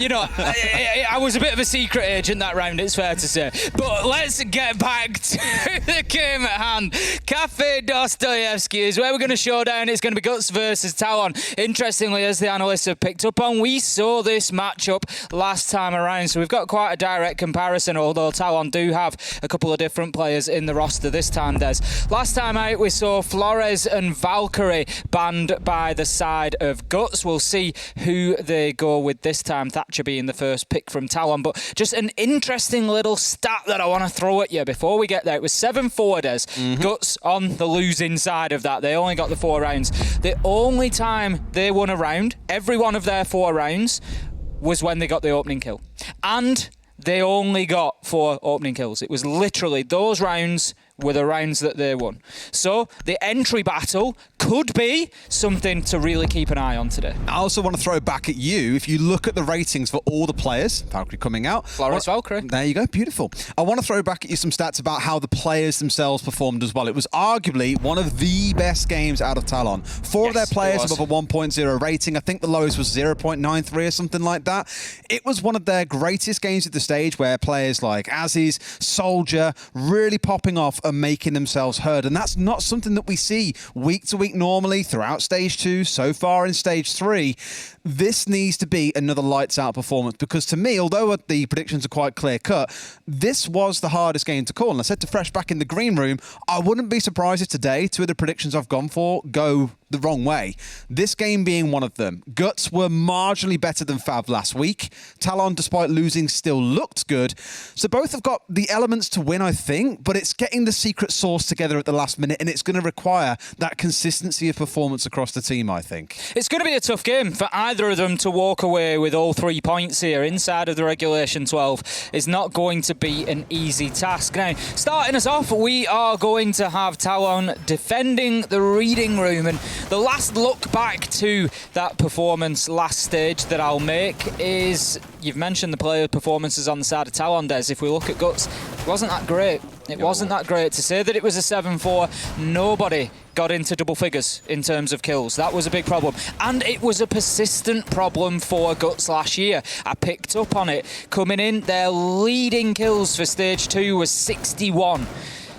you know, I was a bit of a secret agent that round, it's fair to say. But let's get back to the game at hand. Cafe Dostoevsky is where we're going to show down. It's going to be Guts versus Talon. Interestingly, as the analysts have picked up on, we saw this matchup last time around, so we've got quite a direct comparison, although Talon do have a couple of different players in the roster this time, Des. Last time out, we saw Flores and VALKYRIE banned by the side of Guts. We'll see who they go with this time, THATCHER being the first pick from Talon. But just an interesting little stat that I want to throw at you before we get there. It was 7-4, Des. Guts on the losing side of that. They only got the 4 rounds. The only time they won a round, every one of their 4 rounds, was when they got the opening kill. And they only got 4 opening kills. It was literally those rounds were the rounds that they won. So the entry battle could be something to really keep an eye on today. I also want to throw back at you. If you look at the ratings for all the players, VALKYRIE coming out. Flores VALKYRIE. There you go, beautiful. I want to throw back at you some stats about how the players themselves performed as well. It was arguably one of the best games out of Talon. 4 of their players above a 1.0 rating. I think the lowest was 0.93 or something like that. It was one of their greatest games at the stage where players like Aziz, Soldier, really popping off and making themselves heard. And that's not something that we see week to week normally throughout Stage 2, so far in Stage 3. This needs to be another lights out performance, because to me, although the predictions are quite clear cut, this was the hardest game to call. And I said to Fresh back in the green room, I wouldn't be surprised if today 2 of the predictions I've gone for go the wrong way. This game being one of them. Guts were marginally better than Fav last week. Talon, despite losing, still looked good. So both have got the elements to win, I think, but it's getting the secret sauce together at the last minute, and it's going to require that consistency of performance across the team, I think. It's going to be a tough game for either of them to walk away with all 3 points here inside of the regulation 12. It's not going to be an easy task. Now, starting us off, we are going to have Talon defending the reading room, and the last look back to that performance last stage that I'll make is, you've mentioned the player performances on the side of Talon, Des. If we look at Guts, it wasn't that great. It wasn't that great. To say that it was a 7-4, nobody got into double figures in terms of kills. That was a big problem. And it was a persistent problem for Guts last year. I picked up on it. Coming in, their leading kills for Stage 2 was 61.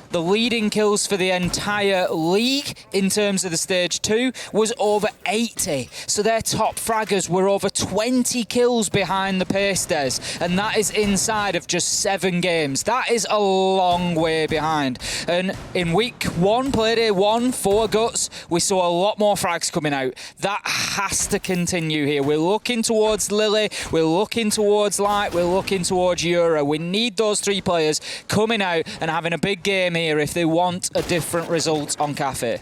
The leading kills for the entire league in terms of the Stage 2 was over 80. So their top fraggers were over 20 kills behind the pace, Des. And that is inside of just 7 games. That is a long way behind. And in week 1, playday 1 for Guts, we saw a lot more frags coming out. That has to continue here. We're looking towards Lily. We're looking towards Light. We're looking towards Euro. We need those 3 players coming out and having a big game here if they want a different result on Cafe.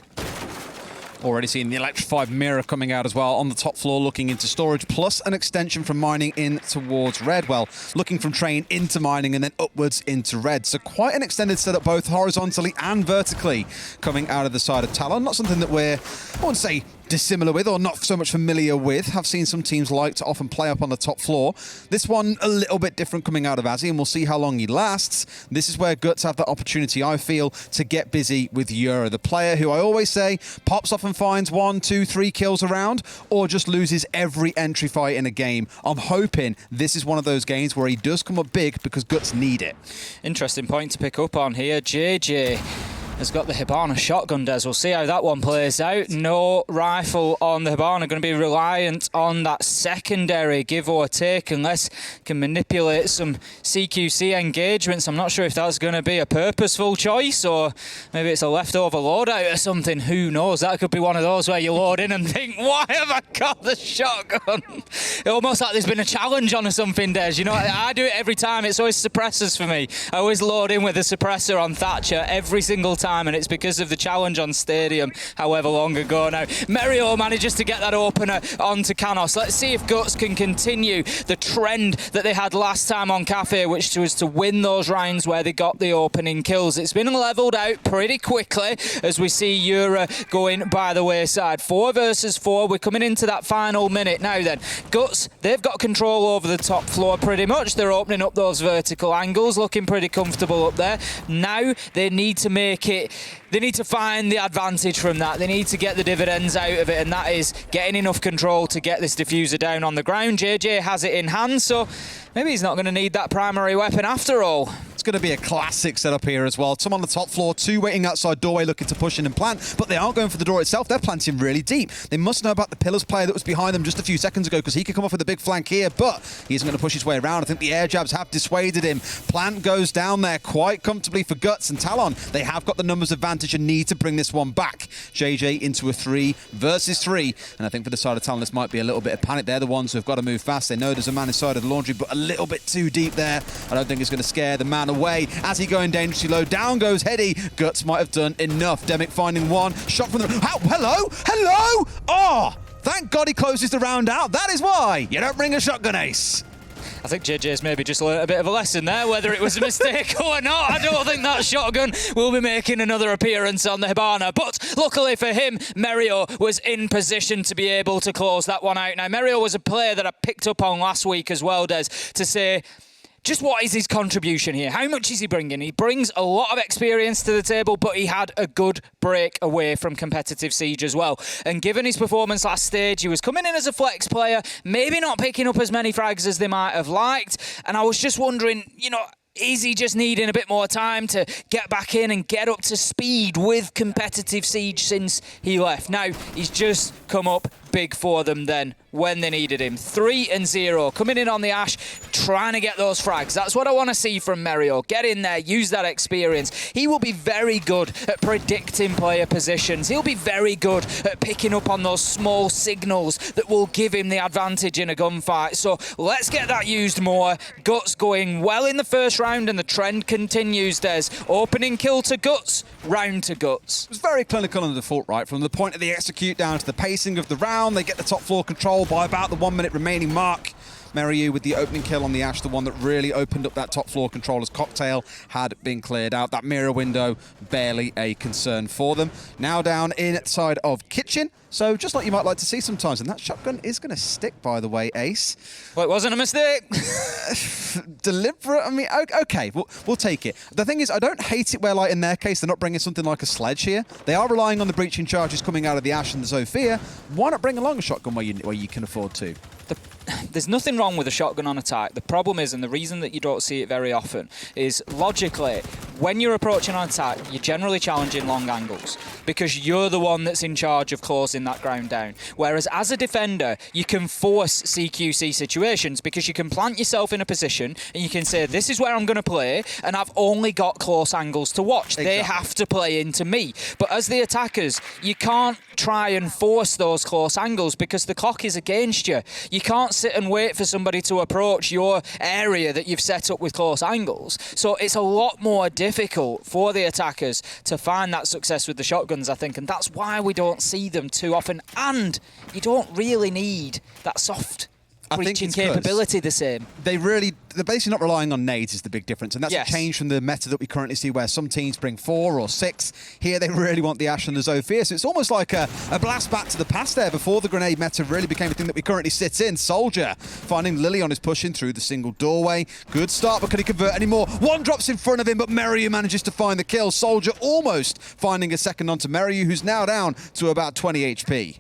Already seeing the electrified mirror coming out as well on the top floor, looking into storage, plus an extension from mining in towards red. Well, looking from train into mining and then upwards into red. So quite an extended setup, both horizontally and vertically, coming out of the side of Talon. Not something that we're, I wouldn't say dissimilar with or not so much familiar with. Have seen some teams like to often play up on the top floor. This one a little bit different coming out of Azzy, and we'll see how long he lasts. This is where Guts have the opportunity, I feel, to get busy with Euro, the player who I always say pops off and finds 1, 2, 3 kills around, or just loses every entry fight in a game. I'm hoping this is one of those games where he does come up big because Guts need it. Interesting point to pick up on here. JJ has got the Hibana shotgun, Des. We'll see how that one plays out. No rifle on the Hibana. Going to be reliant on that secondary give or take unless can manipulate some CQC engagements. I'm not sure if that's going to be a purposeful choice or maybe it's a leftover loadout or something. Who knows? That could be one of those where you load in and think, why have I got the shotgun? It's almost like there's been a challenge on or something, Des. You know, I do it every time. It's always suppressors for me. I always load in with a suppressor on Thatcher every single time. And it's because of the challenge on Stadium however long ago now. Merio manages to get that opener onto Canos. Let's see if Guts can continue the trend that they had last time on Cafe, which was to win those rounds where they got the opening kills. It's been levelled out pretty quickly as we see Euro going by the wayside. 4 versus 4. We're coming into that final minute now then. Guts, they've got control over the top floor pretty much. They're opening up those vertical angles, looking pretty comfortable up there. Now they need to make it they need to find the advantage from that. They need to get the dividends out of it, and that is getting enough control to get this diffuser down on the ground. JJ has it in hand, so maybe he's not going to need that primary weapon after all. It's going to be a classic setup here as well. Some on the top floor, two waiting outside doorway looking to push in and plant, but they aren't going for the door itself. They're planting really deep. They must know about the Pillars player that was behind them just a few seconds ago, because he could come off with a big flank here, but he isn't going to push his way around. I think the air jabs have dissuaded him. Plant goes down there quite comfortably for Guts and Talon. They have got the numbers advantage and need to bring this one back. JJ into a 3 versus 3, and I think for the side of Talon this might be a little bit of panic. They're the ones who have got to move fast. They know there's a man inside of the laundry, but a little bit too deep there. I don't think it's going to scare the man away. As he going dangerously low, down goes Heady. Guts might have done enough. Demic finding one. Shot from the... Hello? Hello? Oh, thank God he closes the round out. That is why you don't bring a shotgun ace. I think JJ's maybe just learnt a bit of a lesson there, whether it was a mistake or not. I don't think that shotgun will be making another appearance on the Hibana. But luckily for him, Merio was in position to be able to close that one out. Now, Merio was a player that I picked up on last week as well, Des, to say, just what is his contribution here? How much is he bringing? He brings a lot of experience to the table, but he had a good break away from competitive Siege as well. And given his performance last stage, he was coming in as a flex player, maybe not picking up as many frags as they might have liked. And I was just wondering, you know, is he just needing a bit more time to get back in and get up to speed with competitive Siege since he left? Now, he's just come up big for them then when they needed him. 3-0, coming in on the Ash, trying to get those frags. That's what I want to see from Merio. Get in there, use that experience. He will be very good at predicting player positions. He'll be very good at picking up on those small signals that will give him the advantage in a gunfight. So let's get that used more. Guts going well in the first round, and the trend continues, Des. Opening kill to Guts, round to Guts. It was very clinical on the default, right? From the point of the execute down to the pacing of the round, they get the top floor control by about the 1 minute remaining mark. Merio with the opening kill on the Ash, the one that really opened up that top floor control as Cocktail had been cleared out. That mirror window, barely a concern for them. Now down inside of Kitchen, so just like you might like to see sometimes, and that shotgun is going to stick, by the way, Ace. Well, it wasn't a mistake. Deliberate, I mean, okay, we'll take it. The thing is, I don't hate it where, like, in their case, they're not bringing something like a sledge here. They are relying on the breaching charges coming out of the Ash and the Zofia. Why not bring along a shotgun where you can afford to? There's nothing wrong with a shotgun on attack. The problem is, and the reason that you don't see it very often, is logically, when you're approaching on attack, you're generally challenging long angles because you're the one that's in charge of closing that ground down. Whereas as a defender, you can force CQC situations because you can plant yourself in a position and you can say, this is where I'm going to play, and I've only got close angles to watch. Exactly. They have to play into me. But as the attackers, you can't try and force those close angles because the clock is against you. You can't sit and wait for somebody to approach your area that you've set up with close angles. So it's a lot more difficult for the attackers to find that success with the shotguns, I think, and that's why we don't see them too often. And you don't really need that soft breaching capability the same. They're basically not relying on nades is the big difference, and that's a change from the meta that we currently see where some teams bring 4 or 6. Here they really want the Ash and the Zofia, so it's almost like a blast back to the past there before the grenade meta really became a thing that we currently sit in. Soldier finding Lilion is pushing through the single doorway. Good start, but can he convert anymore? One drops in front of him, but Merio manages to find the kill. Soldier almost finding a second onto Merio, who's now down to about 20 HP.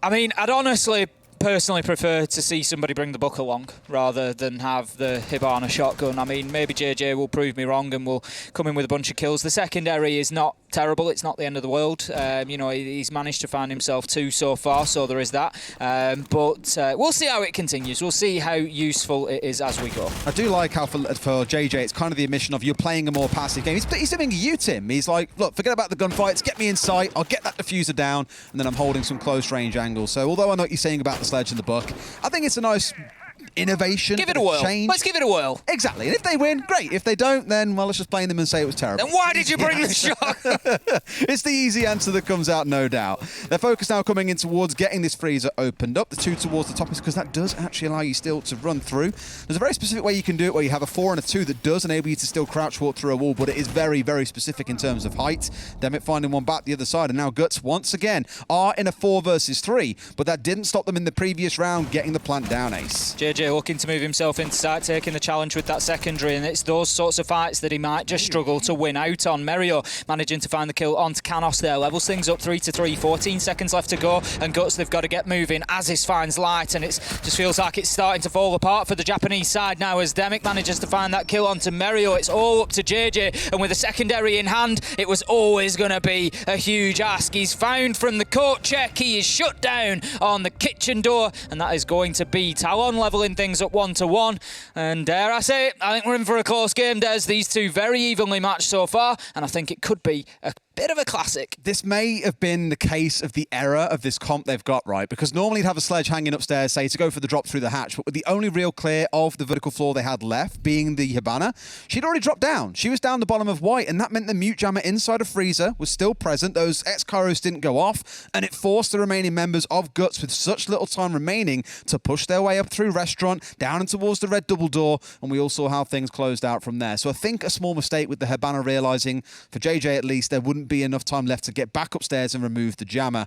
I mean, I'd honestly personally prefer to see somebody bring the book along rather than have the Hibana shotgun. I mean, maybe JJ will prove me wrong and will come in with a bunch of kills. The secondary is not terrible. It's not the end of the world. You know, he's managed to find himself 2 so far, so there is that. But we'll see how it continues. We'll see how useful it is as we go. I do like how for JJ, it's kind of the admission of you're playing a more passive game. He's doing you, Tim. He's like, look, forget about the gunfights. Get me in sight. I'll get that diffuser down, and then I'm holding some close range angles. So although I know what you're saying about the sledge in the book, I think it's a nice innovation. Give it a whirl. Change. Let's give it a whirl. Exactly. And if they win, great. If they don't, then, well, let's just blame them and say it was terrible. Then why did you bring the shot? It's the easy answer that comes out, no doubt. Their focus now coming in towards getting this freezer opened up. The 2 towards the top is because that does actually allow you still to run through. There's a very specific way you can do it where you have a 4 and a 2 that does enable you to still crouch walk through a wall, but it is very, very specific in terms of height. Demic finding one back the other side, and now Guts once again are in a 4 versus 3, but that didn't stop them in the previous round getting the plant down, Ace. JJ JJ looking to move himself into start taking the challenge with that secondary, and it's those sorts of fights that he might just struggle to win out on. Merio managing to find the kill onto Canos there, levels things up 3-3, 14 seconds left to go, and Guts, they've got to get moving. Aziz finds light, and it just feels like it's starting to fall apart for the Japanese side now as Demic manages to find that kill onto Merio. It's all up to JJ, and with a secondary in hand, it was always going to be a huge ask. He's found from the court check, he is shut down on the kitchen door, and that is going to be Talon levelling things up 1-1. And dare I say it, I think we're in for a close game, Des. These two very evenly matched so far, and I think it could be a bit of a classic. This may have been the case of the error of this comp they've got, right? Because normally you'd have a sledge hanging upstairs, say, to go for the drop through the hatch, but with the only real clear of the vertical floor they had left being the Hibana, she'd already dropped down. She was down the bottom of white, and that meant the mute jammer inside of Freezer was still present. Those X-Kairos didn't go off, and it forced the remaining members of Guts with such little time remaining to push their way up through restaurant, down and towards the red double door, and we all saw how things closed out from there. So I think a small mistake with the Hibana realizing, for JJ at least, there wouldn't be enough time left to get back upstairs and remove the jammer.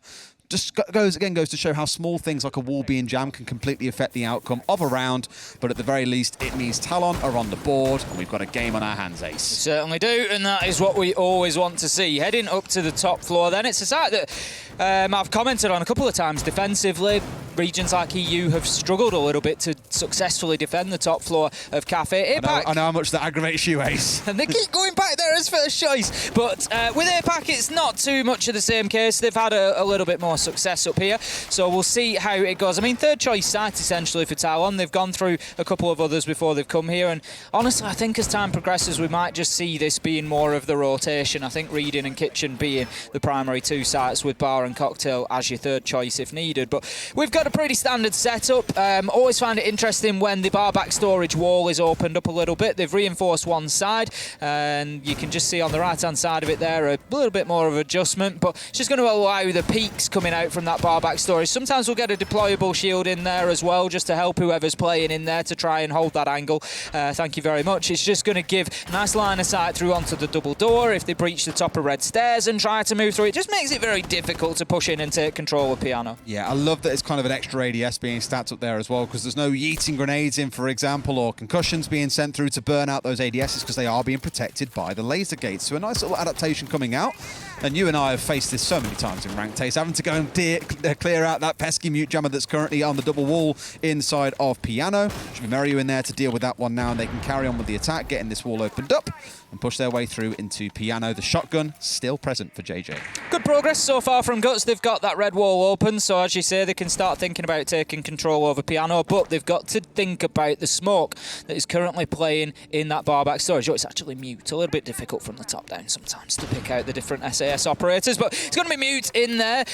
Just goes to show how small things like a wall being jammed can completely affect the outcome of a round, but at the very least it means Talon are on the board and we've got a game on our hands, Ace. We certainly do, and that is what we always want to see. Heading up to the top floor then, it's a site that I've commented on a couple of times defensively. Regions like EU have struggled a little bit to successfully defend the top floor of Cafe. APAC, I know how much that aggravates you, Ace. And they keep going back there as first choice, but with APAC it's not too much of the same case. They've had a little bit more success up here, so we'll see how it goes. I mean, third choice site essentially for Talon. They've gone through a couple of others before they've come here, and honestly I think as time progresses we might just see this being more of the rotation. I think Reading and Kitchen being the primary two sites with Bar and Cocktail as your third choice if needed, but we've got a pretty standard setup. Always find it interesting when the bar back storage wall is opened up a little bit. They've reinforced one side, and you can just see on the right hand side of it there a little bit more of adjustment, but it's just going to allow the peaks coming out from that bar back storage. Sometimes we'll get a deployable shield in there as well, just to help whoever's playing in there to try and hold that angle. Thank you very much. It's just going to give a nice line of sight through onto the double door if they breach the top of red stairs and try to move through. It just makes it very difficult to push in and take control of Piano. Yeah, I love that it's kind of an extra ADS being stacked up there as well, because there's no yeeting grenades in, for example, or concussions being sent through to burn out those ADSs because they are being protected by the laser gates. So a nice little adaptation coming out. And you and I have faced this so many times in ranked Taste, having to go and clear out that pesky mute jammer that's currently on the double wall inside of Piano. Should be Merio in there to deal with that one now, and they can carry on with the attack, getting this wall opened up and push their way through into Piano. The shotgun still present for JJ. Good progress so far from Guts. They've got that red wall open, so as you say, they can start thinking about taking control over Piano, but they've got to think about the smoke that is currently playing in that bar back storage. Oh, it's actually mute. A little bit difficult from the top down sometimes to pick out the different SAS operators, but it's going to be mute in there.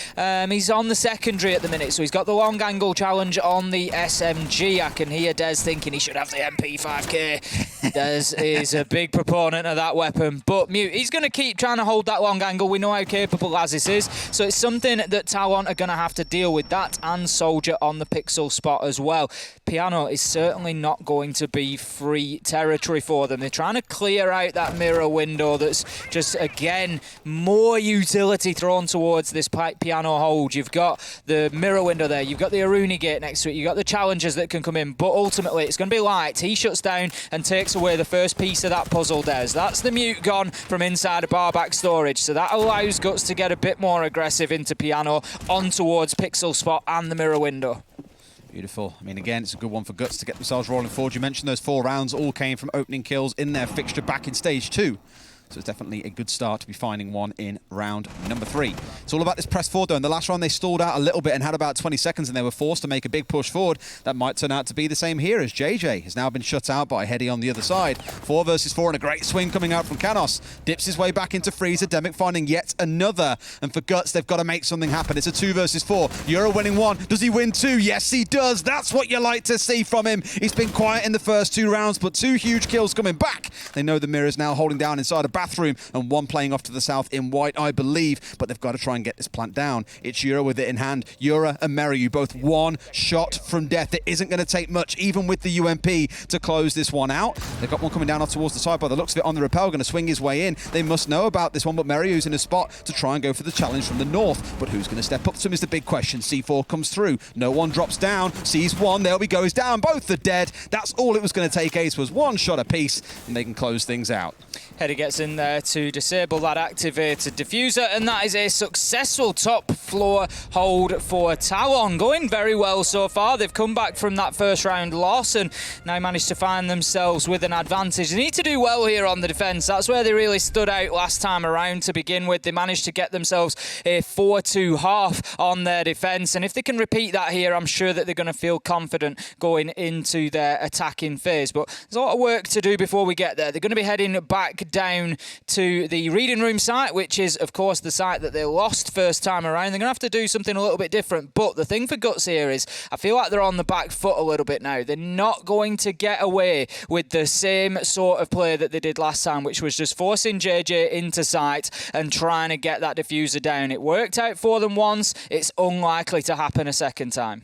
He's on the secondary at the minute, so he's got the long angle challenge on the SMG. I can hear Des thinking he should have the MP5K. Des is a big proponent of that weapon, but mute. He's going to keep trying to hold that long angle. We know how capable Aziz is, so it's something that Talon are going to have to deal with. That and Soldier on the pixel spot as well. Piano is certainly not going to be free territory for them. They're trying to clear out that mirror window that's just, again, more utility thrown towards this Piano hold. You've got the mirror window there, you've got the Aruni gate next to it, you've got the challengers that can come in, but ultimately it's going to be light. He shuts down and takes away the first piece of that puzzle, Des. That's the mute gone from inside a bar back storage, so that allows Guts to get a bit more aggressive into Piano on towards pixel spot and the mirror window. Beautiful. I mean, again, it's a good one for Guts to get themselves rolling forward. You mentioned those 4 rounds all came from opening kills in their fixture back in stage 2. So it's definitely a good start to be finding one in round number 3. It's all about this press forward, though. In the last round, they stalled out a little bit and had about 20 seconds, and they were forced to make a big push forward. That might turn out to be the same here, as JJ has now been shut out by Hedy on the other side. 4 versus 4 and a great swing coming out from Canos. Dips his way back into Freezer. Demic finding yet another. And for Guts, they've got to make something happen. It's a 2 versus 4. Euro winning 1. Does he win 2? Yes, he does. That's what you like to see from him. He's been quiet in the first 2 rounds, but 2 huge kills coming back. They know the mirror's now holding down inside a bathroom, and one playing off to the south in white, I believe, but they've got to try and get this plant down. It's Yura with it in hand. Yura and Meryu, both one shot from death. It isn't going to take much, even with the UMP, to close this one out. They've got one coming down off towards the side by the looks of it on the rappel, going to swing his way in. They must know about this one, but Meryu's in a spot to try and go for the challenge from the north. But who's going to step up to him is the big question. C4 comes through. No one drops down. Sees one. There we go. He's down. Both are dead. That's all it was going to take. Ace was one shot apiece, and they can close things out. Header gets in there to disable that activated diffuser, and that is a successful top floor hold for Talon. Going very well so far. They've come back from that first round loss and now managed to find themselves with an advantage. They need to do well here on the defense. That's where they really stood out last time around to begin with. They managed to get themselves a 4-2 half on their defense, and if they can repeat that here, I'm sure that they're going to feel confident going into their attacking phase. But there's a lot of work to do before we get there. They're going to be heading back down to the reading room site, which is, of course, the site that they lost first time around. They're going to have to do something a little bit different. But the thing for Guts here is I feel like they're on the back foot a little bit now. They're not going to get away with the same sort of play that they did last time, which was just forcing JJ into site and trying to get that diffuser down. It worked out for them once. It's unlikely to happen a second time.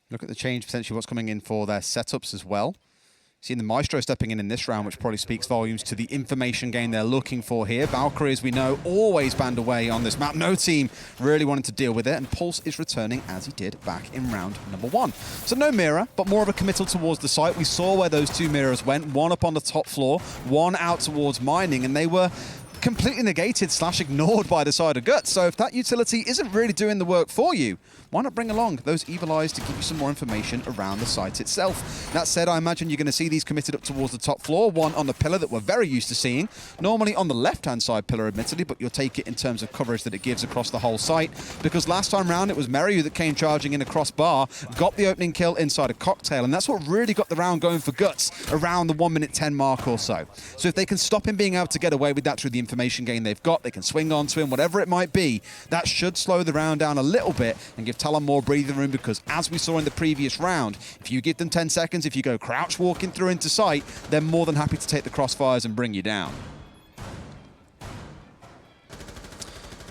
Look at the change, potentially what's coming in for their setups as well. Seeing the Maestro stepping in this round, which probably speaks volumes to the information gain they're looking for here. VALKYRIE, as we know, always banned away on this map. No team really wanted to deal with it, and Pulse is returning as he did back in round number 1. So no mirror, but more of a committal towards the site. We saw where those two mirrors went, one up on the top floor, one out towards mining, and they were completely negated / ignored by the side of Guts. So if that utility isn't really doing the work for you, why not bring along those evil eyes to give you some more information around the site itself? That said, I imagine you're going to see these committed up towards the top floor, one on the pillar that we're very used to seeing, normally on the left-hand side pillar, admittedly, but you'll take it in terms of coverage that it gives across the whole site, because last time round it was Meryu that came charging in across bar, got the opening kill inside a cocktail, and that's what really got the round going for Guts around the 1:10 mark or so. So if they can stop him being able to get away with that through the information gain they've got, they can swing onto him, whatever it might be, that should slow the round down a little bit and give Talon more breathing room, because as we saw in the previous round, if you give them 10 seconds, if you go crouch walking through into sight, they're more than happy to take the crossfires and bring you down.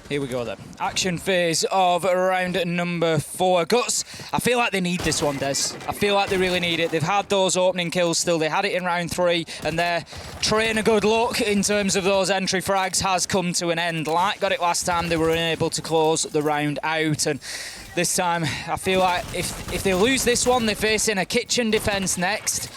Here we go then. Action phase of round number 4. Guts, I feel like they need this one, Des. I feel like they really need it. They've had those opening kills still. They had it in round 3, and their train of good luck in terms of those entry frags has come to an end. Like got it last time, they were unable to close the round out, and this time I feel like if they lose this one, they're facing a kitchen defense next.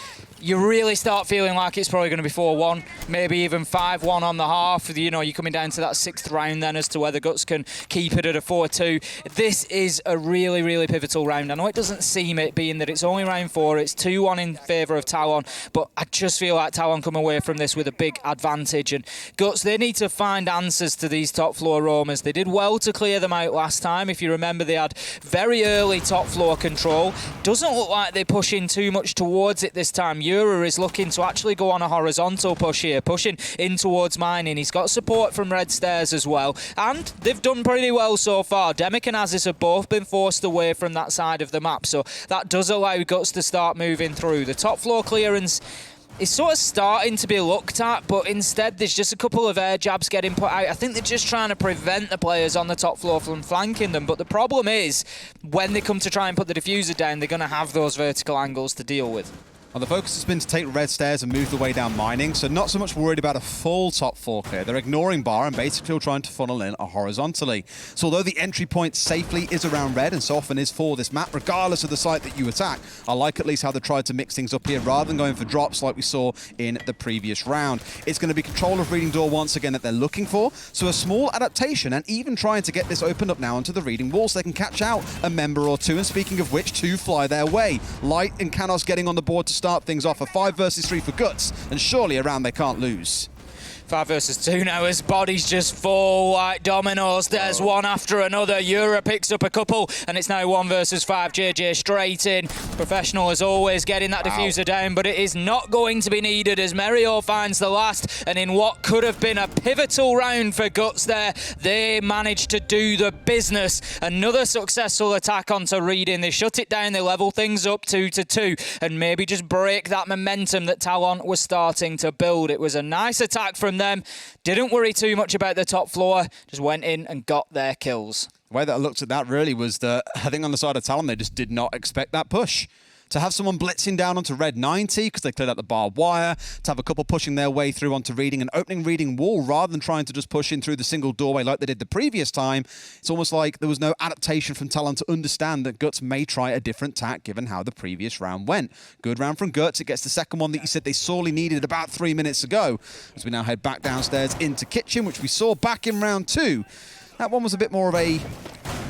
You really start feeling like it's probably going to be 4-1, maybe even 5-1 on the half. You know, you're coming down to that 6th round then as to whether Guts can keep it at a 4-2. This is a really, really pivotal round. I know it doesn't seem it, being that it's only round 4. It's 2-1 in favour of Talon, but I just feel like Talon come away from this with a big advantage. And Guts, they need to find answers to these top floor roamers. They did well to clear them out last time. If you remember, they had very early top floor control. Doesn't look like they're pushing too much towards it this time. Yura is looking to actually go on a horizontal push here, pushing in towards mining. He's got support from Red Stairs as well, and they've done pretty well so far. Demic and Aziz have both been forced away from that side of the map, so that does allow Guts to start moving through. The top floor clearance is sort of starting to be looked at, but instead there's just a couple of air jabs getting put out. I think they're just trying to prevent the players on the top floor from flanking them, but the problem is when they come to try and put the diffuser down, they're going to have those vertical angles to deal with. Well, the focus has been to take Red Stairs and move the way down mining, so not so much worried about a full top 4 clear. They're ignoring bar and basically trying to funnel in horizontally. So although the entry point safely is around red, and so often is for this map, regardless of the site that you attack, I like at least how they tried to mix things up here rather than going for drops like we saw in the previous round. It's going to be control of reading door once again that they're looking for, so a small adaptation and even trying to get this opened up now onto the reading wall so they can catch out a member or two, and speaking of which, 2 fly their way. Light and Kanos getting on the board to start things off. A 5 versus 3 for Guts, and surely a round they can't lose. 5 versus 2 now as bodies just fall like dominoes. There's one after another. Yura picks up a couple, and it's now 1 versus 5. JJ straight in. Professional as always getting that diffuser down, but it is not going to be needed as Merio finds the last, and in what could have been a pivotal round for Guts there, they managed to do the business. Another successful attack onto Reading. They shut it down, they level things up 2-2, and maybe just break that momentum that Talon was starting to build. It was a nice attack from them. Didn't worry too much about the top floor, just went in and got their kills. The way that I looked at that really was that I think on the side of Talon, they just did not expect that push. To have someone blitzing down onto red 90 because they cleared out the barbed wire, to have a couple pushing their way through onto reading and opening reading wall rather than trying to just push in through the single doorway like they did the previous time. It's almost like there was no adaptation from Talon to understand that Guts may try a different tack given how the previous round went. Good round from Guts. It gets the second one that you said they sorely needed about 3 minutes ago. As we now head back downstairs into kitchen, which we saw back in round 2. That one was a bit more of a...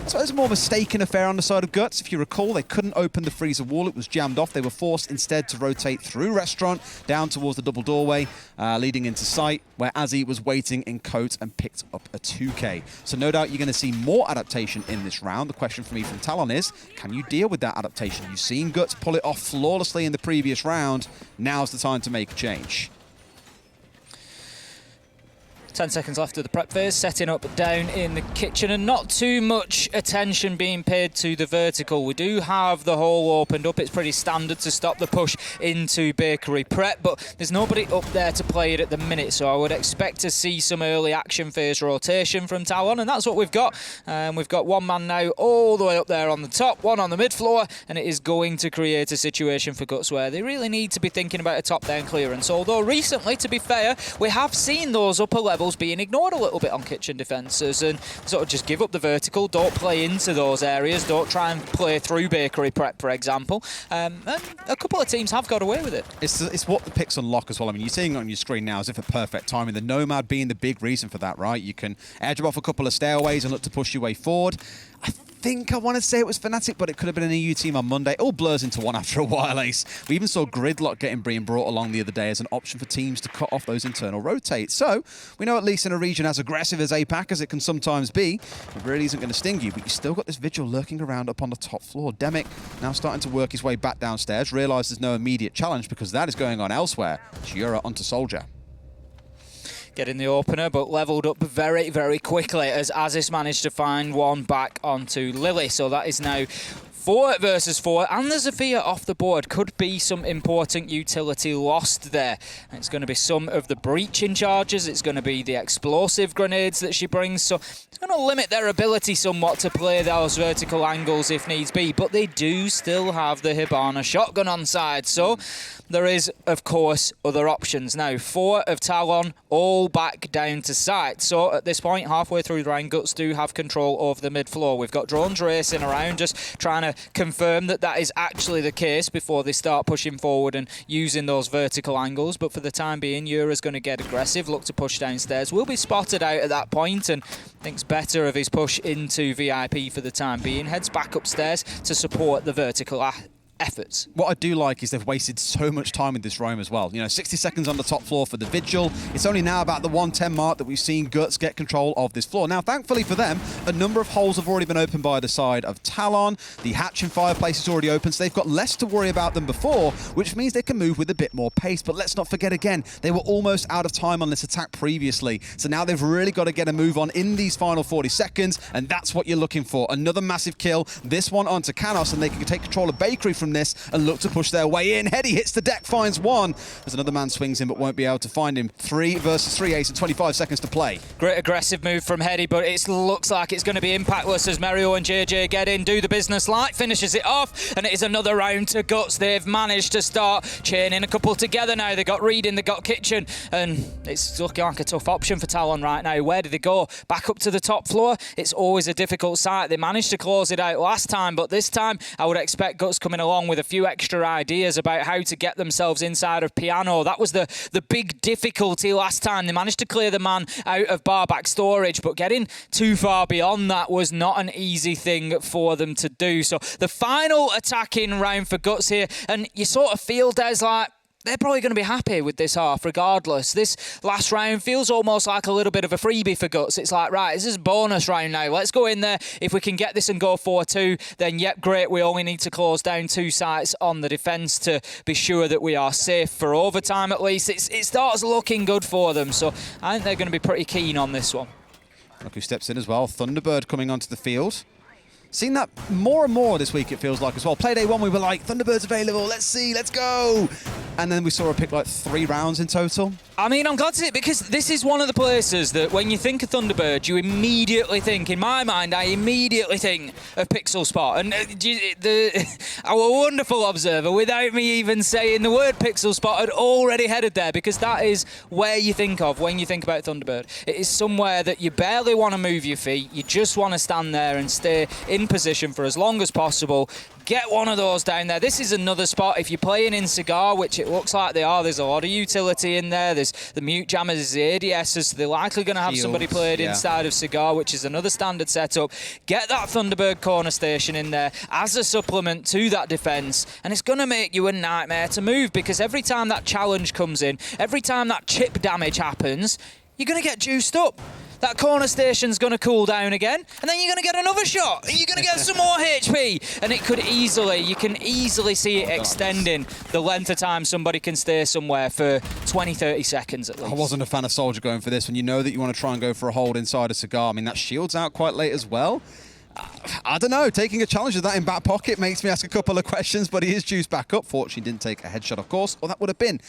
So it was more of a mistaken affair on the side of Guts. If you recall, they couldn't open the freezer wall. It was jammed off. They were forced instead to rotate through restaurant down towards the double doorway, leading into site, where Azzy was waiting in coat and picked up a 2K. So no doubt you're going to see more adaptation in this round. The question for me from Talon is, can you deal with that adaptation? You've seen Guts pull it off flawlessly in the previous round. Now's the time to make a change. 10 seconds left of the prep phase, setting up down in the kitchen, and not too much attention being paid to the vertical. We do have the hole opened up. It's pretty standard to stop the push into bakery prep, but there's nobody up there to play it at the minute, so I would expect to see some early action phase rotation from Talon, and that's what we've got. We've got one man now all the way up there on the top, one on the mid floor, and it is going to create a situation for Guts where they really need to be thinking about a top-down clearance. Although recently, to be fair, we have seen those upper levels being ignored a little bit on kitchen defences and sort of just give up the vertical, don't play into those areas, don't try and play through bakery prep, for example. And a couple of teams have got away with it. It's what the picks unlock as well. I mean, you're seeing it on your screen now as if at perfect timing. The Nomad being the big reason for that, right? You can edge off a couple of stairways and look to push your way forward. I think I want to say it was Fnatic, but it could have been an EU team on Monday. It all blurs into one after a while, Ace. We even saw Gridlock being brought along the other day as an option for teams to cut off those internal rotates. So we know at least in a region as aggressive as APAC as it can sometimes be, it really isn't going to sting you, but you still got this Vigil lurking around up on the top floor. Demic now starting to work his way back downstairs, realised there's no immediate challenge because that is going on elsewhere. Jura onto Soldier. Getting the opener, but levelled up very, very quickly as Aziz managed to find one back onto Lily. So that is now 4 versus 4, and the Zofia off the board. Could be some important utility lost there. And it's going to be some of the breaching charges, it's going to be the explosive grenades that she brings, so it's going to limit their ability somewhat to play those vertical angles if needs be, but they do still have the Hibana shotgun on side, so there is, of course, other options. Now, 4 of Talon, all back down to site. So at this point, halfway through the round, Guts do have control over the mid-floor. We've got drones racing around, just trying to confirm that that is actually the case before they start pushing forward and using those vertical angles. But for the time being, Jura's going to get aggressive, look to push downstairs. Will be spotted out at that point and thinks better of his push into VIP for the time being. Heads back upstairs to support the vertical efforts. What I do like is they've wasted so much time with this roam as well. You know, 60 seconds on the top floor for the Vigil. It's only now about the 110 mark that we've seen Guts get control of this floor. Now, thankfully for them, a number of holes have already been opened by the side of Talon. The hatch and fireplace is already open, so they've got less to worry about than before, which means they can move with a bit more pace. But let's not forget again, they were almost out of time on this attack previously. So now they've really got to get a move on in these final 40 seconds, and that's what you're looking for. Another massive kill, this one onto Canos, and they can take control of Bakery from this and look to push their way in. Heady hits the deck, finds one. As another man swings in but won't be able to find him. 3 versus 3 ace and 25 seconds to play. Great aggressive move from Heady, but it looks like it's going to be impactless as Merio and JJ get in, do the business. Light finishes it off, and it is another round to Guts. They've managed to start chaining a couple together now. They got Reading, they got Kitchen, and it's looking like a tough option for Talon right now. Where do they go? Back up to the top floor? It's always a difficult site. They managed to close it out last time, but this time I would expect Guts coming along with a few extra ideas about how to get themselves inside of Piano. That was the big difficulty last time. They managed to clear the man out of barback storage, but getting too far beyond that was not an easy thing for them to do. So the final attacking round for Guts here, and you sort of feel Des like they're probably going to be happy with this half regardless. This last round feels almost like a little bit of a freebie for Guts. It's like, right, this is a bonus round now. Let's go in there. If we can get this and go 4-2, then yep, great. We only need to close down 2 sites on the defence to be sure that we are safe for overtime at least. It starts looking good for them, so I think they're going to be pretty keen on this one. Look who steps in as well. Thunderbird coming onto the field. Seen that more and more this week, it feels like, as well. Play day 1, we were like, Thunderbird's available, let's see, let's go. and then we saw her pick like 3 rounds in total. I mean, I'm glad to see it because this is one of the places that when you think of Thunderbird, you immediately think, in my mind, I immediately think of Pixel Spot. And our wonderful observer, without me even saying the word Pixel Spot, had already headed there because that is where you think of when you think about Thunderbird. It is somewhere that you barely want to move your feet. You just want to stand there and stay in position for as long as possible. Get one of those down there. This is another spot. If you're playing in Cigar, which it looks like they are, there's a lot of utility in there. There's the mute jammers, the ADSs. So they're likely going to have somebody played inside of Cigar, which is another standard setup. Get that Thunderbird corner station in there as a supplement to that defense, and it's going to make you a nightmare to move because every time that challenge comes in, every time that chip damage happens, you're going to get juiced up. That corner station's going to cool down again, and then you're going to get another shot, and you're going to get some more HP, and it could easily, you can easily see it extending the length of time somebody can stay somewhere for 20, 30 seconds at least. I wasn't a fan of Soldier going for this when you know that you want to try and go for a hold inside a Cigar. I mean, that shield's out quite late as well. I don't know, taking a challenge of that in back pocket makes me ask a couple of questions, but he is juiced back up. Fortunately, didn't take a headshot, of course, or that would have been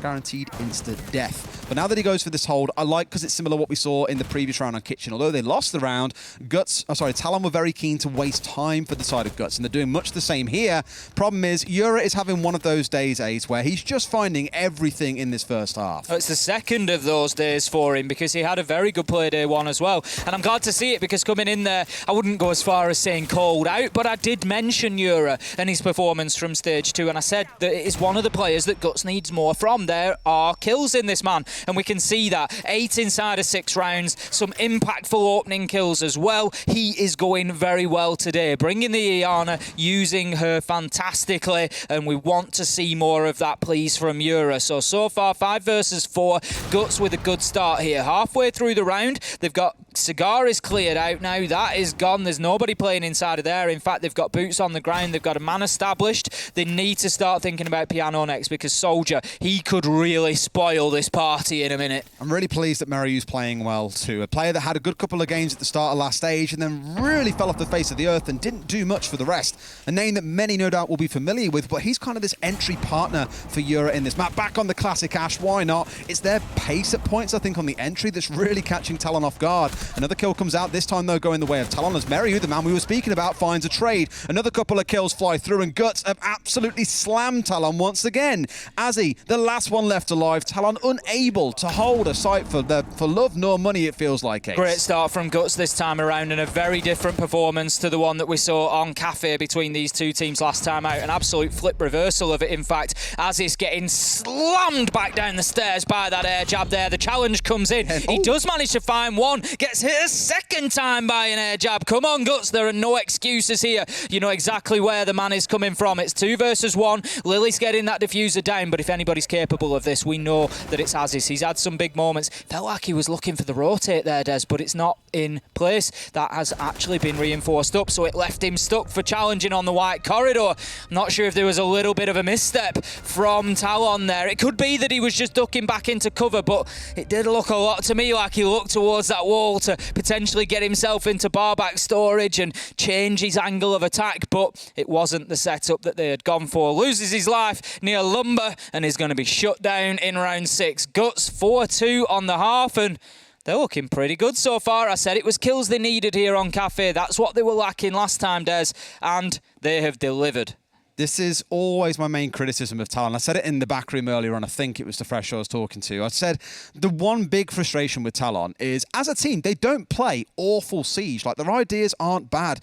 guaranteed instant death. But now that he goes for this hold, I like because it's similar to what we saw in the previous round on Kitchen. Although they lost the round, Talon were very keen to waste time for the side of Guts, and they're doing much the same here. Problem is, Yura is having one of those days, Ace, where he's just finding everything in this first half. It's the second of those days for him because he had a very good play day one as well. And I'm glad to see it because coming in there, I wouldn't go as far as saying called out, but I did mention Yura and his performance from stage 2, and I said that it is one of the players that Guts needs more from. There are kills in this man, and we can see that. 8 inside of 6 rounds, some impactful opening kills as well. He is going very well today, bringing the Iana, using her fantastically, and we want to see more of that, please, from Yura. So far, 5 versus 4. Guts with a good start here. Halfway through the round, they've got Cigar is cleared out now. That is gone. There's nobody playing inside of there. In fact, they've got boots on the ground. They've got a man established. They need to start thinking about Piano next because Soldier, he could really spoil this party in a minute. I'm really pleased that Mariu's playing well too. A player that had a good couple of games at the start of last stage and then really fell off the face of the earth and didn't do much for the rest. A name that many no doubt will be familiar with, but he's kind of this entry partner for Yura in this map. Back on the classic Ash, why not? It's their pace at points, I think, on the entry that's really catching Talon off guard. Another kill comes out, this time though going the way of Talon as Mariu, the man we were speaking about, finds a trade. Another couple of kills fly through and Guts have absolutely slammed Talon once again. Azzy, the last one left alive, Talon unable to hold a sight for love nor money, it feels like. Ace. Great start from Guts this time around and a very different performance to the one that we saw on Cafe between these two teams last time out. An absolute flip reversal of it, in fact, as he's getting slammed back down the stairs by that air jab there. The challenge comes in. He does manage to find one, gets hit a second time by an air jab. Come on, Guts, there are no excuses here. You know exactly where the man is coming from. It's 2 versus 1. Lily's getting that diffuser down, but if anybody's capable of this, we know that it's Aziz. He's had some big moments. Felt like he was looking for the rotate there, Des, but it's not in place. That has actually been reinforced up, so it left him stuck for challenging on the white corridor. I'm not sure if there was a little bit of a misstep from Talon there. It could be that he was just ducking back into cover, but it did look a lot to me like he looked towards that wall to potentially get himself into bar back storage and change his angle of attack, but it wasn't the setup that they had gone for. Loses his life near Lumber and is going to be shut down in round 6. Guts 4-2 on the half, and they're looking pretty good so far. I said it was kills they needed here on Cafe. That's what they were lacking last time, Des, and they have delivered. This is always my main criticism of Talon. I said it in the back room earlier on. I think it was the Fresh I was talking to. I said the one big frustration with Talon is, as a team, they don't play awful Siege. Like, their ideas aren't bad.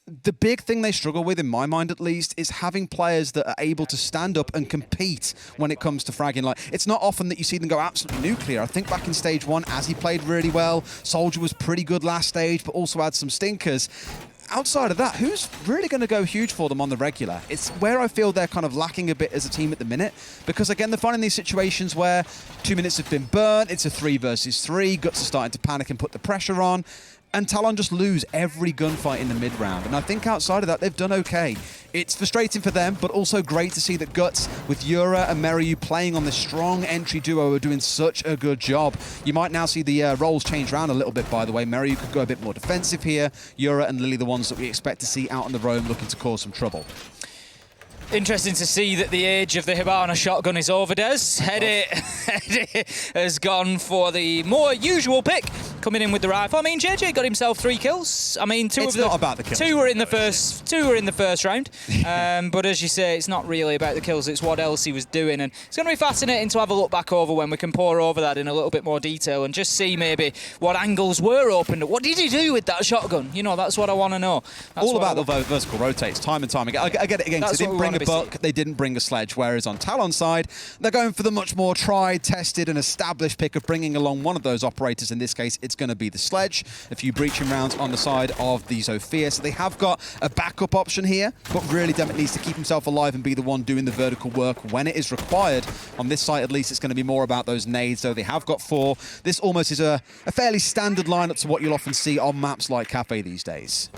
The big thing they struggle with, in my mind at least, is having players that are able to stand up and compete when it comes to fragging. Like, it's not often that you see them go absolutely nuclear. I think back in stage 1, Azzy played really well. Soldier was pretty good last stage, but also had some stinkers. Outside of that, who's really going to go huge for them on the regular? It's where I feel they're kind of lacking a bit as a team at the minute, because again, they're finding these situations where 2 minutes have been burnt, it's a 3 versus 3, Guts are starting to panic and put the pressure on, and Talon just lose every gunfight in the mid-round. And I think outside of that, they've done okay. It's frustrating for them, but also great to see that Guts, with Yura and Mariu playing on this strong entry duo, are doing such a good job. You might now see the roles change around a little bit, by the way. Mariu could go a bit more defensive here. Yura and Lily, the ones that we expect to see out on the roam looking to cause some trouble. Interesting to see that the age of the Hibana shotgun is over, Des. Hedy has gone for the more usual pick, coming in with the rifle. I mean, JJ got himself 3 kills. I mean, it's not about the kills. Two were in the first round. But as you say, it's not really about the kills. It's what else he was doing, and it's going to be fascinating to have a look back over when we can pour over that in a little bit more detail and just see maybe what angles were opened up. What did he do with that shotgun? You know, that's what I want to know. That's all about the vertical rotates, time and time again. I get it again. They didn't bring a buck, they didn't bring a sledge, whereas on Talon's side, they're going for the much more tried, tested, and established pick of bringing along one of those operators. In this case, it's going to be the sledge. A few breaching rounds on the side of the Zofia, so they have got a backup option here, but really Demet needs to keep himself alive and be the one doing the vertical work when it is required. On this site, at least, it's going to be more about those nades, though they have got 4. This almost is a fairly standard lineup to what you'll often see on maps like Cafe these days.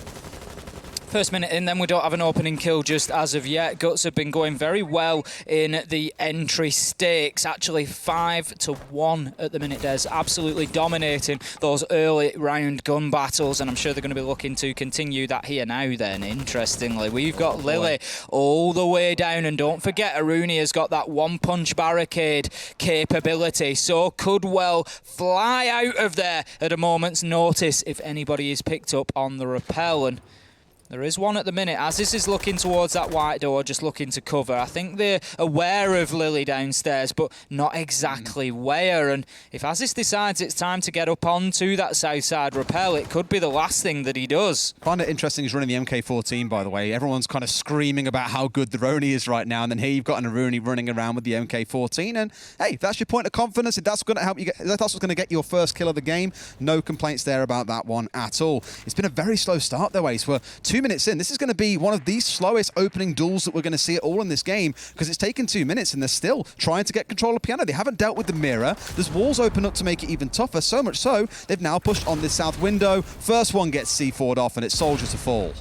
First minute in, then we don't have an opening kill just as of yet. Guts have been going very well in the entry stakes. Actually 5-1 at the minute, Des. Absolutely dominating those early round gun battles, and I'm sure they're going to be looking to continue that here now then. Interestingly, we've got Lily all the way down, and don't forget Aruni has got that one-punch barricade capability, so could well fly out of there at a moment's notice if anybody is picked up on the rappel. And there is one at the minute. Aziz is looking towards that white door, just looking to cover. I think they're aware of Lily downstairs, but not exactly where. And if Aziz decides it's time to get up onto that south side rappel, it could be the last thing that he does. I find it interesting he's running the MK14, by the way. Everyone's kind of screaming about how good the Roni is right now, and then here you've got an Aruni running around with the MK14. And hey, if that's your point of confidence, if that's going to help you that's what's going to get your first kill of the game, no complaints there about that one at all. It's been a very slow start, though, Ace. We're 2 minutes in. This is going to be one of the slowest opening duels that we're going to see at all in this game, because it's taken 2 minutes and they're still trying to get control of Piano. They haven't dealt with the mirror. There's walls open up to make it even tougher, so much so they've now pushed on this south window. First one gets C4'd off, and it's Soldier to fall.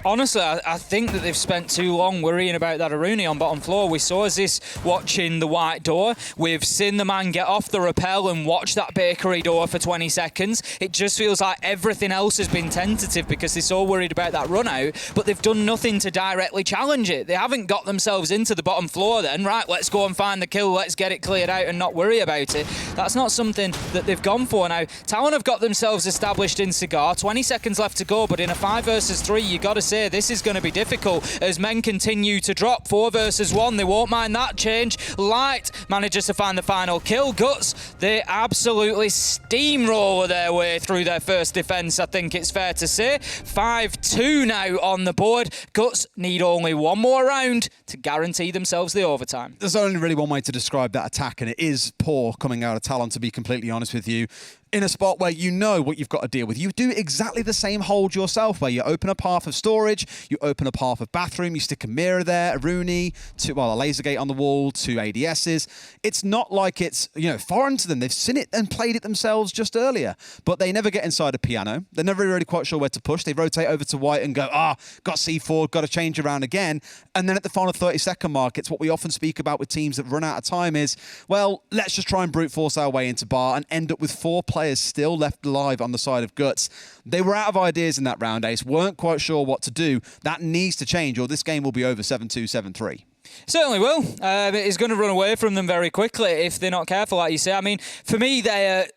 Honestly, I think that they've spent too long worrying about that Aruni on bottom floor. We saw Aziz watching the white door. We've seen the man get off the rappel and watch that bakery door for 20 seconds. It just feels like everything else has been tentative because they're so worried about that run out, but they've done nothing to directly challenge it. They haven't got themselves into the bottom floor then. Right, let's go and find the kill. Let's get it cleared out and not worry about it. That's not something that they've gone for now. Talon have got themselves established in Cigar. 20 seconds left to go, but in a 5 versus 3, you got to say this is going to be difficult as men continue to drop. 4 versus 1, they won't mind that change. Light manages to find the final kill. Guts, they absolutely steamroller their way through their first defense, I think it's fair to say. 5-2 now on the board. Guts need only one more round to guarantee themselves the overtime. There's only really one way to describe that attack, and it is poor coming out of Talon, to be completely honest with you. In a spot where you know what you've got to deal with. You do exactly the same hold yourself, where you open up half of storage, you open up half of bathroom, you stick a mirror there, a Rooney, a laser gate on the wall, 2 ADSs. It's not like it's, foreign to them. They've seen it and played it themselves just earlier, but they never get inside a piano. They're never really quite sure where to push. They rotate over to white and go, got C4, got to change around again. And then at the final 30-second mark, it's what we often speak about with teams that run out of time is, well, let's just try and brute force our way into bar and end up with 4 players still left alive on the side of Guts. They were out of ideas in that round, Ace, weren't quite sure what to do. That needs to change, or this game will be over 7-2, 7-3. Certainly will. It's going to run away from them very quickly if they're not careful, like you say. I mean, for me, they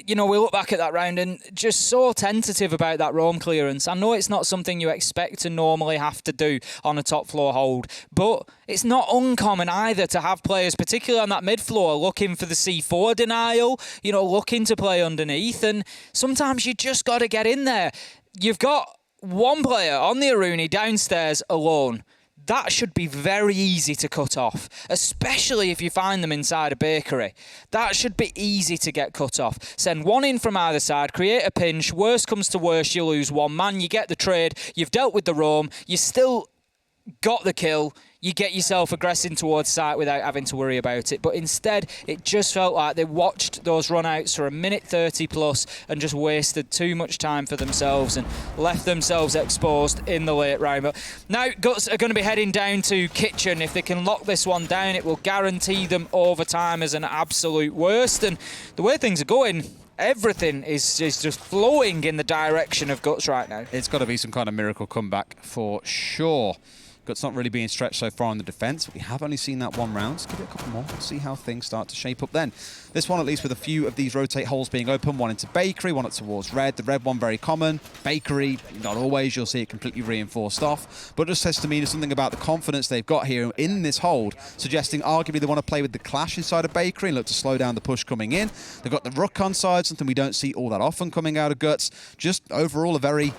we look back at that round and just so tentative about that roam clearance. I know it's not something you expect to normally have to do on a top floor hold, but it's not uncommon either to have players, particularly on that mid floor, looking for the C4 denial, looking to play underneath, and sometimes you just got to get in there. You've got one player on the Aruni downstairs alone. That should be very easy to cut off, especially if you find them inside a bakery. That should be easy to get cut off. Send one in from either side, create a pinch. Worst comes to worst, you lose one man. You get the trade. You've dealt with the roam. You still got the kill. You get yourself aggressing towards site without having to worry about it. But instead, it just felt like they watched those run-outs for a minute 30 plus and just wasted too much time for themselves and left themselves exposed in the late round. But now Guts are going to be heading down to Kitchen. If they can lock this one down, it will guarantee them overtime as an absolute worst. And the way things are going, everything is just flowing in the direction of Guts right now. It's got to be some kind of miracle comeback for sure. Guts not really being stretched so far in the defense. We have only seen that one round. Let's give it a couple more. We'll see how things start to shape up then. This one, at least with a few of these rotate holes being open. One into Bakery, one up towards Red. The Red one very common. Bakery, not always. You'll see it completely reinforced off. But it just says to me something about the confidence they've got here in this hold, suggesting arguably they want to play with the clash inside of Bakery and look to slow down the push coming in. They've got the Rook on side, something we don't see all that often coming out of Guts. Just overall a very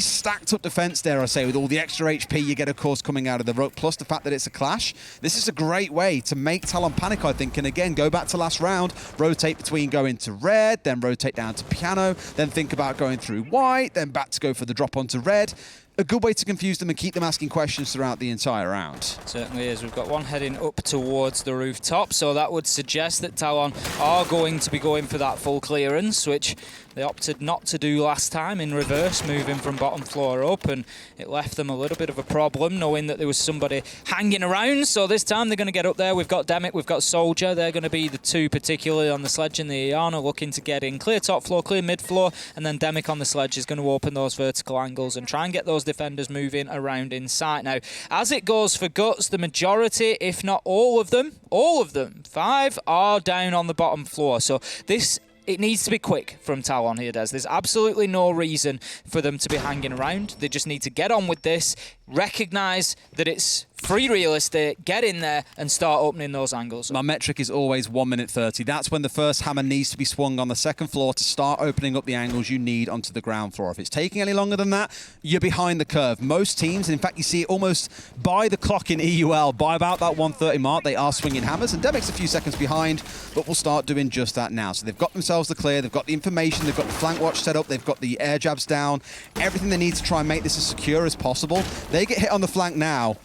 stacked up defense there, I say, with all the extra HP you get, of course, coming out of the Rook, plus the fact that it's a clash. This is a great way to make Talon panic, I think, and again, go back to last round, rotate between going to Red, then rotate down to Piano, then think about going through White, then back to go for the drop onto Red. A good way to confuse them and keep them asking questions throughout the entire round. Certainly is. We've got one heading up towards the rooftop, so that would suggest that Talon are going to be going for that full clearance, which they opted not to do last time in reverse, moving from bottom floor up, and it left them a little bit of a problem knowing that there was somebody hanging around. So this time they're going to get up there. We've got Demic, we've got Soldier. They're going to be the two particularly on the sledge in the Iana, looking to get in clear top floor, clear mid floor, and then Demic on the sledge is going to open those vertical angles and try and get those defenders moving around in sight. Now, as it goes for Guts, the majority, if not all of them, 5 are down on the bottom floor. So it needs to be quick from Talon here, Des. There's absolutely no reason for them to be hanging around. They just need to get on with this, recognise that it's free real estate, get in there and start opening those angles. My metric is always 1 minute 30. That's when the first hammer needs to be swung on the second floor to start opening up the angles you need onto the ground floor. If it's taking any longer than that, you're behind the curve. Most teams, and in fact you see it almost by the clock in EUL, by about that 1:30 mark, they are swinging hammers, and Demic's a few seconds behind, but will start doing just that now. So they've got themselves the clear, they've got the information, they've got the flank watch set up, they've got the air jabs down, everything they need to try and make this as secure as possible. They get hit on the flank now,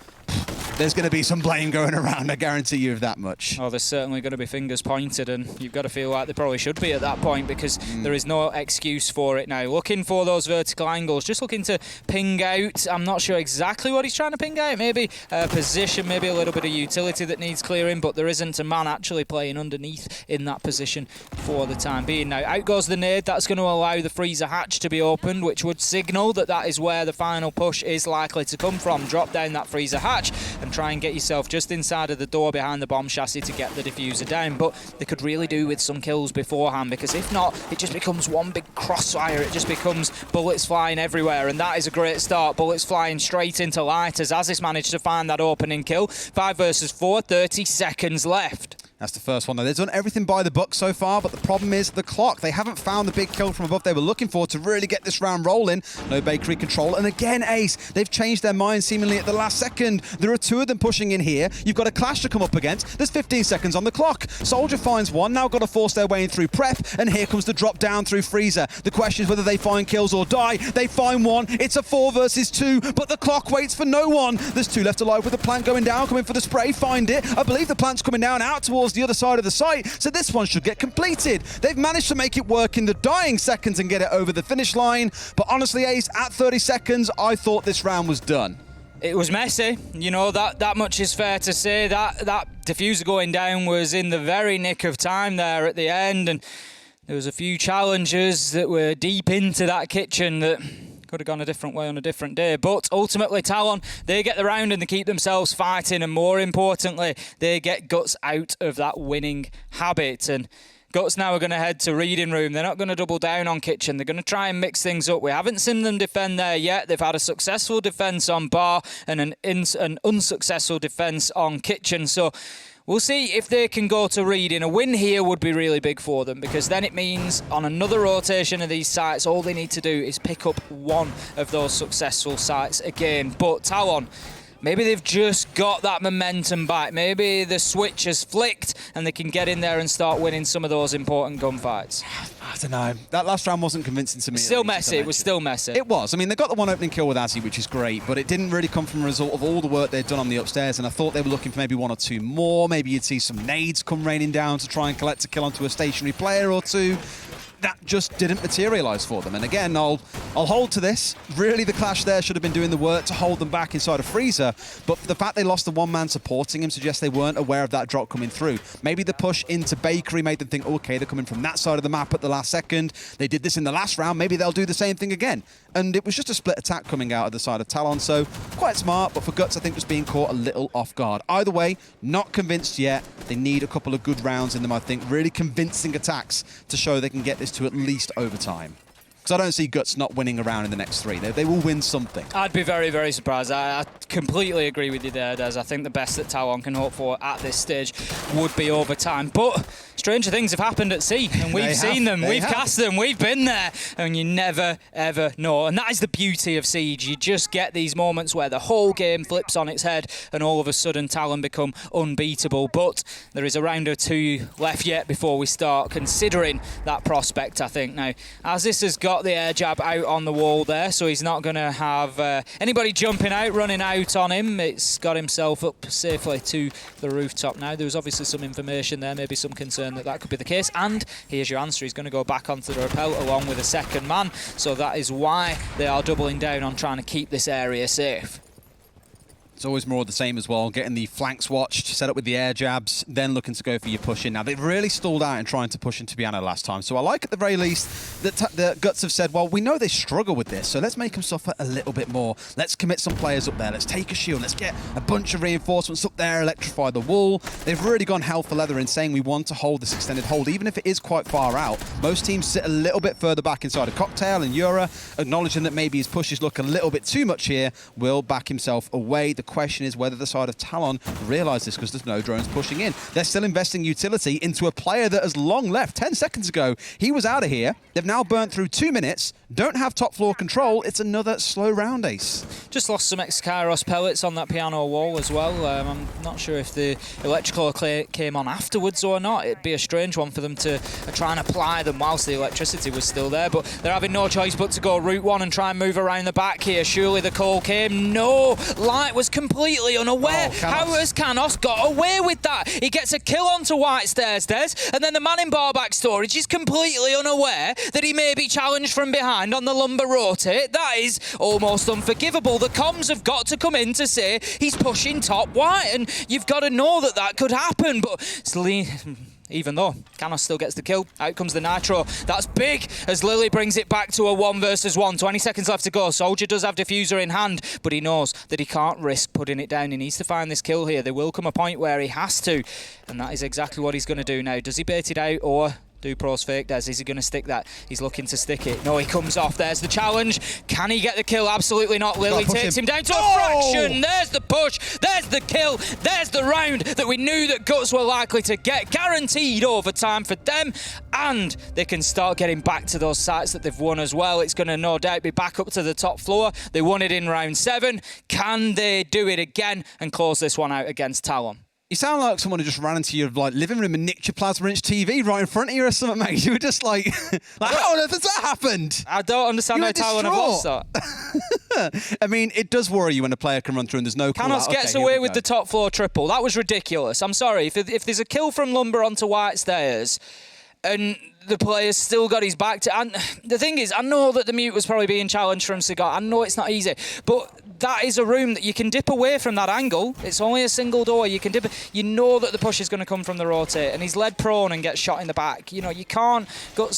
there's going to be some blame going around, I guarantee you of that much. Oh, there's certainly going to be fingers pointed, and you've got to feel like they probably should be at that point, because there is no excuse for it now. Looking for those vertical angles, just looking to ping out. I'm not sure exactly what he's trying to ping out. Maybe a position, maybe a little bit of utility that needs clearing, but there isn't a man actually playing underneath in that position for the time being. Now, out goes the nade. That's going to allow the freezer hatch to be opened, which would signal that that is where the final push is likely to come from. Drop down that freezer hatch and try and get yourself just inside of the door behind the bomb chassis to get the diffuser down. But they could really do with some kills beforehand, because if not, it just becomes one big crossfire. It just becomes bullets flying everywhere, and that is a great start. Bullets flying straight into light as Aziz managed to find that opening kill. 5 versus 4, 30 seconds left. That's the first one, though. They've done everything by the book so far, but the problem is the clock. They haven't found the big kill from above they were looking for to really get this round rolling. No Bakery control. And again, Ace, they've changed their mind seemingly at the last second. There are 2 of them pushing in here. You've got a clash to come up against. There's 15 seconds on the clock. Soldier finds one. Now got to force their way in through prep. And here comes the drop down through freezer. The question is whether they find kills or die. They find one. It's a 4 versus 2, but the clock waits for no one. There's 2 left alive with the plant going down, coming for the spray. Find it. I believe the plant's coming down out towards the other side of the site. So this one should get completed. They've managed to make it work in the dying seconds and get it over the finish line. But honestly, Ace, at 30 seconds, I thought this round was done. It was messy, you know, that much is fair to say. That diffuser going down was in the very nick of time there at the end, and there was a few challenges that were deep into that kitchen that could have gone a different way on a different day. But ultimately, Talon, they get the round and they keep themselves fighting, and more importantly, they get Guts out of that winning habit. And Guts now are going to head to reading room. They're not going to double down on kitchen. They're going to try and mix things up. We haven't seen them defend there yet. They've had a successful defense on bar and an unsuccessful defense on kitchen. So we'll see if they can go to reading. A win here would be really big for them, because then it means on another rotation of these sites, all they need to do is pick up one of those successful sites again. But Talon, maybe they've just got that momentum back. Maybe the switch has flicked and they can get in there and start winning some of those important gunfights. I don't know. That last round wasn't convincing to me. Still messy. It was still messy. It was. I mean, they got the one opening kill with Azzy, which is great, but it didn't really come from a result of all the work they'd done on the upstairs, and I thought they were looking for maybe 1 or 2 more. Maybe you'd see some nades come raining down to try and collect a kill onto a stationary player or 2. That just didn't materialise for them. And again, I'll hold to this. Really, the clash there should have been doing the work to hold them back inside a freezer. But the fact they lost the one man supporting him suggests they weren't aware of that drop coming through. Maybe the push into Bakery made them think, okay, they're coming from that side of the map at the last second. They did this in the last round. Maybe they'll do the same thing again. and it was just a split attack coming out of the side of Talon, so quite smart, but for Guts, I think just being caught a little off guard. Either way, not convinced yet. They need a couple of good rounds in them, I think, really convincing attacks to show they can get this to at least overtime. Because I don't see Guts not winning a round in the next 3. They will win something. I'd be very, very surprised. I completely agree with you there, Des. I think the best that Talon can hope for at this stage would be overtime. But stranger things have happened at sea, and we've seen them, we've cast them, we've been there, and you never, ever know. And that is the beauty of Siege. You just get these moments where the whole game flips on its head, and all of a sudden Talon become unbeatable. But there is a round or 2 left yet before we start considering that prospect, I think. Now, as this has got the air jab out on the wall there, so he's not going to have anybody jumping out, running out on him. It's got himself up safely to the rooftop now. There was obviously some information there, maybe some concern that could be the case, and here's your answer. He's going to go back onto the rappel along with a second man, so that is why they are doubling down on trying to keep this area safe. It's always more of the same as well, getting the flanks watched, set up with the air jabs, then looking to go for your push in. Now, they've really stalled out in trying to push into Piano last time, so I like at the very least that the Guts have said, well, we know they struggle with this, so let's make them suffer a little bit more. Let's commit some players up there. Let's take a shield. Let's get a bunch of reinforcements up there, electrify the wall. They've really gone hell for leather in saying we want to hold this extended hold, even if it is quite far out. Most teams sit a little bit further back inside a Cocktail, and Yura, acknowledging that maybe his pushes look a little bit too much here, will back himself away. The question is whether the side of Talon realise this, because there's no drones pushing in. They're still investing utility into a player that has long left. 10 seconds ago, he was out of here. They've now burnt through 2 minutes, don't have top floor control. It's another slow round, Ace. Just lost some X-Kairos pellets on that Piano wall as well. I'm not sure if the electrical came on afterwards or not. It'd be a strange one for them to try and apply them whilst the electricity was still there, but they're having no choice but to go route 1 and try and move around the back here. Surely the call came. No! Light was completely unaware. How has Canos got away with that? He gets a kill onto White Stairs, Des, and then the man in barback storage is completely unaware that he may be challenged from behind on the lumber rotate. That is almost unforgivable. The comms have got to come in to say he's pushing top white, and you've got to know that that could happen, but even though Canos still gets the kill, out comes the Nitro. That's big as Lily brings it back to a 1 versus 1. 20 seconds left to go. Soldier does have Diffuser in hand, but he knows that he can't risk putting it down. He needs to find this kill here. There will come a point where he has to, and that is exactly what he's going to do now. Does he bait it out, or do pros fake, Des? Is he going to stick that? He's looking to stick it. No, he comes off. There's the challenge. Can he get the kill? Absolutely not. Lily takes him down to a fraction. There's the push. There's the kill. There's the round that we knew that Guts were likely to get. Guaranteed overtime for them. And they can start getting back to those sites that they've won as well. It's going to no doubt be back up to the top floor. They won it in round 7. Can they do it again and close this one out against Talon? You sound like someone who just ran into your living room and nicked your plasma inch TV right in front of you or something, mate. You were just like how on earth has that happened? I don't understand how Talon have lost that. I mean, it does worry you when a player can run through and there's no call. Canos gets away with the top floor triple. That was ridiculous. I'm sorry. If there's a kill from Lumber onto White Stairs and the player's still got his back to... And the thing is, I know that the mute was probably being challenged from Cigar. I know it's not easy, but that is a room that you can dip away from that angle. It's only a single door. You can dip. You know that the push is going to come from the rotate, and he's led prone and gets shot in the back. You know, you can't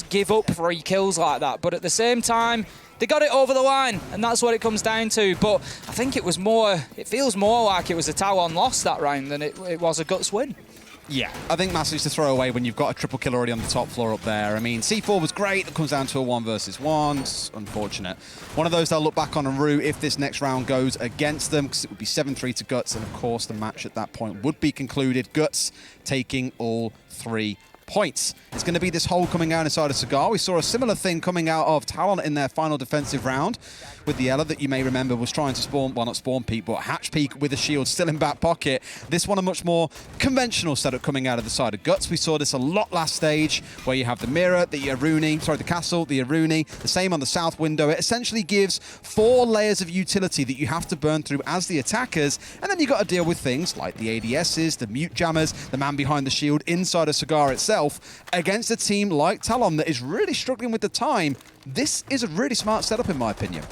give up 3 kills like that. But at the same time, they got it over the line, and that's what it comes down to. But I think it was more... It feels more like it was a Talon loss that round than it was a Guts win. Yeah, I think massive to throw away when you've got a triple kill already on the top floor up there. I mean, C4 was great. It comes down to a 1 versus 1. It's unfortunate. One of those they'll look back on a route if this next round goes against them, because it would be 7-3 to Guts, and of course the match at that point would be concluded. Guts taking all 3 points. It's going to be this hole coming out inside of Cigar. We saw a similar thing coming out of Talon in their final defensive round with the Ella that you may remember was trying to spawn, well, not spawn peek, but hatch peek with a shield still in back pocket. This one a much more conventional setup coming out of the side of Guts. We saw this a lot last stage where you have the mirror, the castle, the Aruni, the same on the south window. It essentially gives 4 layers of utility that you have to burn through as the attackers, and then you got to deal with things like the ADSs, the mute jammers, the man behind the shield inside of Cigar itself. Against a team like Talon that is really struggling with the time. This is a really smart setup in my opinion.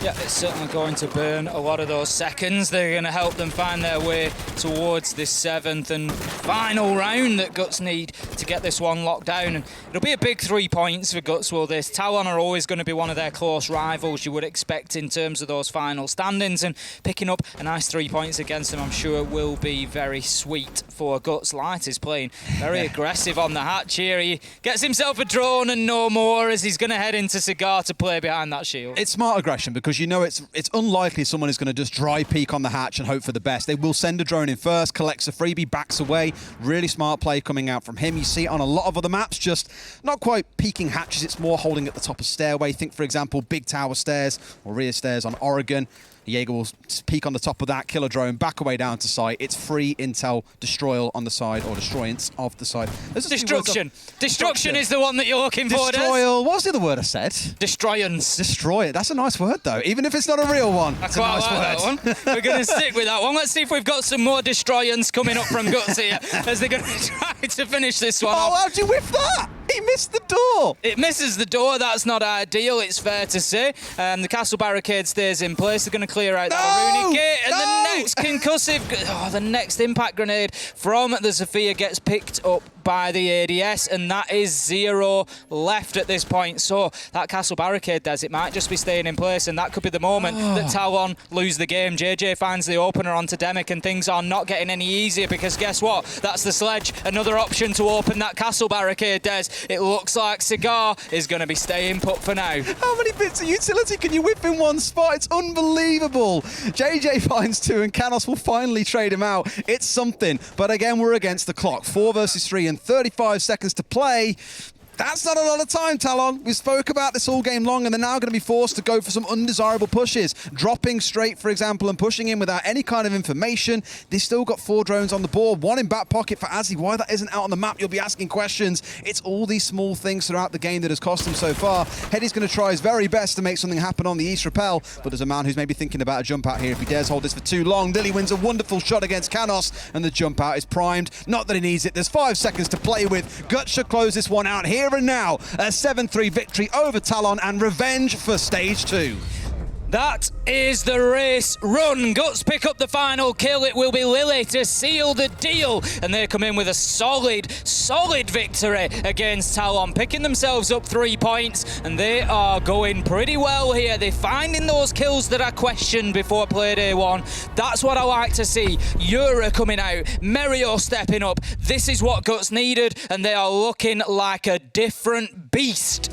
Yeah, it's certainly going to burn a lot of those seconds. They're going to help them find their way towards this 7th and final round that Guts need to get this one locked down. And it'll be a big 3 points for Guts, will this? Talon are always going to be one of their close rivals, you would expect, in terms of those final standings. And picking up a nice 3 points against them, I'm sure, will be very sweet for Guts. Light is playing very aggressive on the hatch here. He gets himself a drone and no more as he's going to head into Cigar to play behind that shield. It's smart aggression because you know it's unlikely someone is going to just dry peek on the hatch and hope for the best. They will send a drone in first, collects a freebie, backs away. Really smart play coming out from him. You see it on a lot of other maps, just not quite peeking hatches. It's more holding at the top of stairway. Think, for example, big tower stairs or rear stairs on Oregon. Jaeger will peek on the top of that, kill a drone, back away down to site. It's free intel, destroyal on the side, or destroyance of the side. Destruction. Destruction is the one that you're looking for. Destroyal. What was the other word I said? Destroyance. Destroy it. That's a nice word, though. Even if it's not a real one, that's a nice word. That one. We're going to stick with that one. Let's see if we've got some more destroyance coming up from Guts here as they're going to try to finish this one off. How'd you whiff that? He missed the door. It misses the door. That's not ideal, it's fair to say. The castle barricade stays in place. They're going to clear out that runic gate. And the next concussive, the next impact grenade from the Zofia gets picked up by the ADS, and that is 0 left at this point. So that castle barricade, it might just be staying in place, and that could be the moment that Talon lose the game. JJ finds the opener onto Demic, and things are not getting any easier because guess what? That's the sledge. Another option to open that castle barricade, Des. It looks like Cigar is going to be staying put for now. How many bits of utility can you whip in one spot? It's unbelievable. JJ finds 2, and Canos will finally trade him out. It's something, but again, we're against the clock. 4 versus 3 and 35 seconds to play. That's not a lot of time, Talon. We spoke about this all game long, and they're now going to be forced to go for some undesirable pushes. Dropping straight, for example, and pushing in without any kind of information. They've still got 4 drones on the board, 1 in back pocket for Azzy. Why that isn't out on the map, you'll be asking questions. It's all these small things throughout the game that has cost him so far. Heady's going to try his very best to make something happen on the East Rappel, but there's a man who's maybe thinking about a jump out here if he dares hold this for too long. Lily wins a wonderful shot against Canos, and the jump out is primed. Not that he needs it. There's 5 seconds to play with. Guts should close this one out here and now. A 7-3 victory over Talon and revenge for stage 2. That is the race run. Guts pick up the final kill. It will be Lily to seal the deal. And they come in with a solid victory against Talon, picking themselves up 3 points. And they are going pretty well here. They're finding those kills that I questioned before Playday 1. That's what I like to see. Yura coming out, Merio stepping up. This is what Guts needed, and they are looking like a different beast.